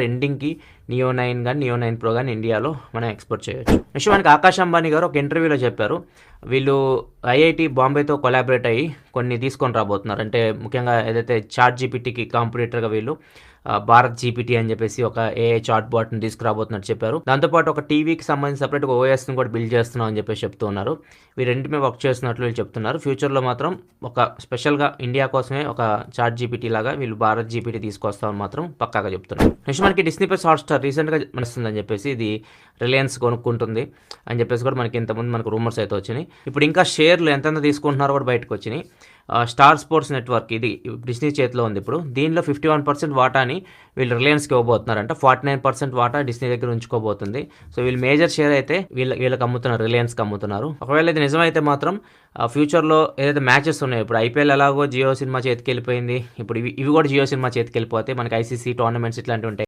ఎండింగ్‌కి neo 9 గాని, neo 9 pro గాని ఇండియాలో మనం ఎక్స్‌పోర్ట్ చేయొచ్చు. నెక్స్ట్ మనకి ఆకాష్ అంబానీ గారు ఒక ఇంటర్వ్యూలో చెప్పారు. వీళ్ళు ఐఐటీ బాంబేతో కొలాబరేట్ అయ్యి కొన్ని తీసుకొని రాబోతున్నారు. అంటే ముఖ్యంగా ఏదైతే చాట్ జీపీటీకి కాంపిటీటర్‌గా వీళ్ళు భారత్ జీపీటీ అని చెప్పేసి ఒక ఏఐ చాట్ బాట్‌ని తీసుకురాబోతున్నట్టు చెప్పారు. దాంతోపాటు ఒక టీవీకి సంబంధించి సెపరేట్‌గా ఓఎస్‌ని కూడా బిల్డ్ చేస్తున్నాం అని చెప్పేసి చెప్తూ ఉన్నారు. వీరెంటి మీద వర్క్ చేస్తున్నట్లు వీళ్ళు చెప్తున్నారు. ఫ్యూచర్‌లో మాత్రం ఒక స్పెషల్‌గా ఇండియా కోసమే ఒక చాట్ జీపీటీ లాగా వీళ్ళు భారత్ జీపీటీ తీసుకొస్తామని మాత్రం పక్కాగా చెప్తున్నారు. నెక్స్ట్ మనకి డిస్నీ ప్లస్ హాట్‌స్టార్ రీసెంట్‌గా మనస్తుందని చెప్పేసి ఇది రిలయన్స్ కొనుక్కుంటుంది అని చెప్పేసి కూడా మనకి ఇంతకుముందు మనకు రూమర్స్ అయితే వచ్చినాయి. ఇప్పుడు ఇంకా షేర్లు ఎంతెంత తీసుకుంటున్నారో కూడా బయటకు వచ్చినాయి. స్టార్ స్పోర్ట్స్ నెట్వర్క్ ఇది డిస్నీ చేతిలో ఉంది ఇప్పుడు. దీనిలో 51% వాటాని వీళ్ళు రిలయన్స్‌కి ఇవ్వబోతున్నారంట. 49% వాటా డిస్నీ దగ్గర ఉంచుకోబోతుంది. సో వీళ్ళు మేజర్ షేర్ అయితే వీళ్ళకి అమ్ముతున్నారు, రిలయన్స్‌కి అమ్ముతున్నారు. ఒకవేళ ఇది నిజమైతే మాత్రం ఫ్యూచర్‌లో ఏదైతే మ్యాచెస్ ఉన్నాయో, ఇప్పుడు ఐపీఎల్ ఎలాగో జియో సినిమా చేతికెళ్ళిపోయింది. ఇప్పుడు ఇవి కూడా జియో సినిమా చేతికెళ్ళిపోతే మనకి ఐసీసీ టోర్నమెంట్స్ ఇట్లాంటివి ఉంటాయి.